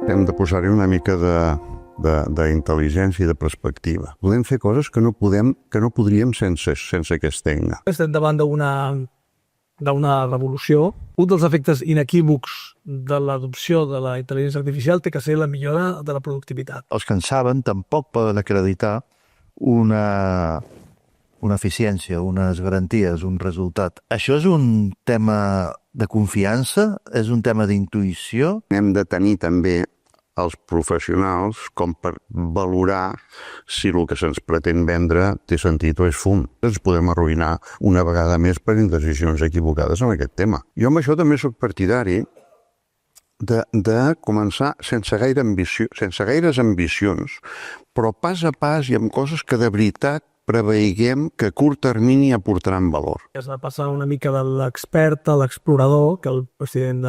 Hem de posar-hi una mica d'intel·ligència i de perspectiva. Podem fer coses que no podríem sense aquesta eina. Estem davant d'una revolució. Un dels efectes inequívocs de l'adopció de la intel·ligència artificial té que ser la millora de la productivitat. Els que en saben tampoc poden acreditar una eficiència, unes garanties, un resultat. Això és un tema de confiança? És un tema d'intuïció? Hem de tenir també els professionals com per valorar si el que se'ns pretén vendre té sentit o és fum. Ens podem arruïnar una vegada més per indecisions equivocades en aquest tema. Jo amb això també sóc partidari de començar sense gaires ambicions, però pas a pas i amb coses que de veritat preveiguem que a curt termini aportaran valor. Has de passar una mica de l'expert a l'explorador, que el president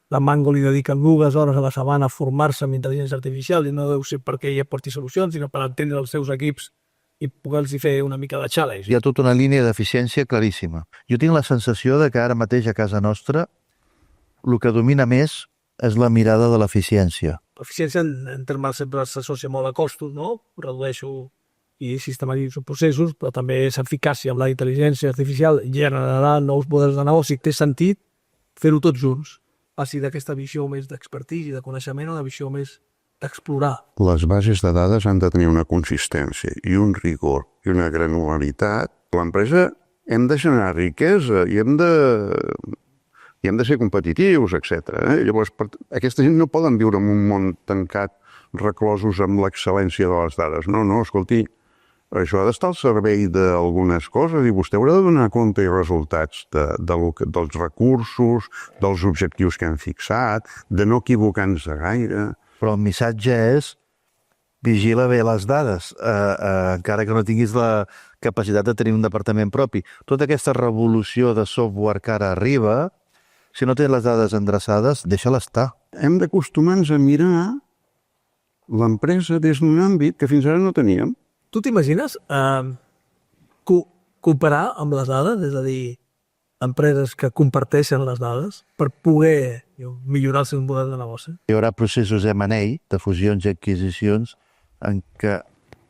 de Mango li dedica 2 hores a la setmana a formar-se amb intel·ligència artificial, i no deu ser perquè ell aporti solucions, sinó per entendre els seus equips i poder-los fer una mica de challenge. Hi ha tota una línia d'eficiència claríssima. Jo tinc la sensació de que ara mateix a casa nostra el que domina més és la mirada de l'eficiència. L'eficiència en termes sempre s'associa molt a costos, no? Redueixo i sistematitzo processos, però també és eficàcia amb la intel·ligència artificial, generarà nous models de negoci. Té sentit fer-ho tots junts. Passi d'aquesta visió més d'expertise i de coneixement a una visió més d'explorar. Les bases de dades han de tenir una consistència i un rigor i una granularitat. L'empresa hem de generar riquesa i hem de ser competitius, etc. Llavors, aquesta gent no poden viure en un món tancat, reclosos amb l'excel·lència de les dades. No, escolti, això ha d'estar al servei d'algunes coses i vostè haurà de donar compte i resultats dels recursos, dels objectius que hem fixat, de no equivocar-nos gaire. Però el missatge és vigila bé les dades, encara que no tinguis la capacitat de tenir un departament propi. Tota aquesta revolució de software que ara arriba, si no tens les dades endreçades, deixa-la estar. Hem d'acostumar-nos a mirar l'empresa des d'un àmbit que fins ara no teníem. Tu t'imagines cooperar amb les dades, és a dir, empreses que comparteixen les dades per poder millorar el seu model de negoci? Hi haurà processos M&A, de fusions i adquisicions, en què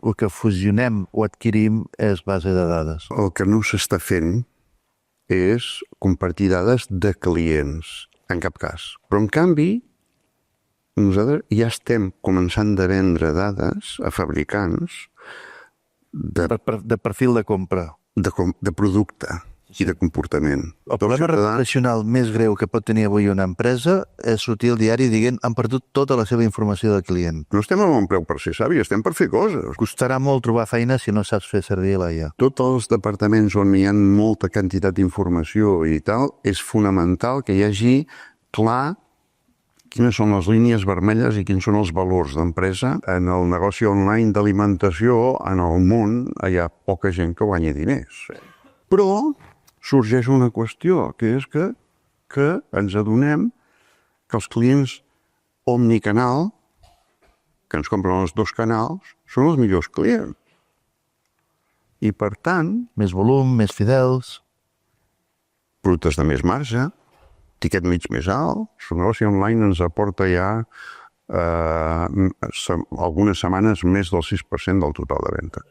el que fusionem o adquirim és base de dades. El que no s'està fent és compartir dades de clients, en cap cas. Però, en canvi, nosaltres ja estem començant a vendre dades a fabricants de perfil de compra. De producte i de comportament. El problema reputacional més greu que pot tenir avui una empresa és sortir al diari dient han perdut tota la seva informació de client. No estem a bon preu per ser savi, estem per fer coses. Costarà molt trobar feina si no saps fer servir l'IA. Tots els departaments on hi ha molta quantitat d'informació i tal, és fonamental que hi hagi clar quines són les línies vermelles i quins són els valors d'empresa. En el negoci online d'alimentació, en el món, hi ha poca gent que guanyi diners. Però sorgeix una qüestió, que és que ens adonem que els clients omnicanal, que ens compren els 2 canals, són els millors clients. I, per tant, més volum, més fidels, productes de més marge, tiquet mig més alt. El negoci online ens aporta ja algunes setmanes més del 6% del total de venda.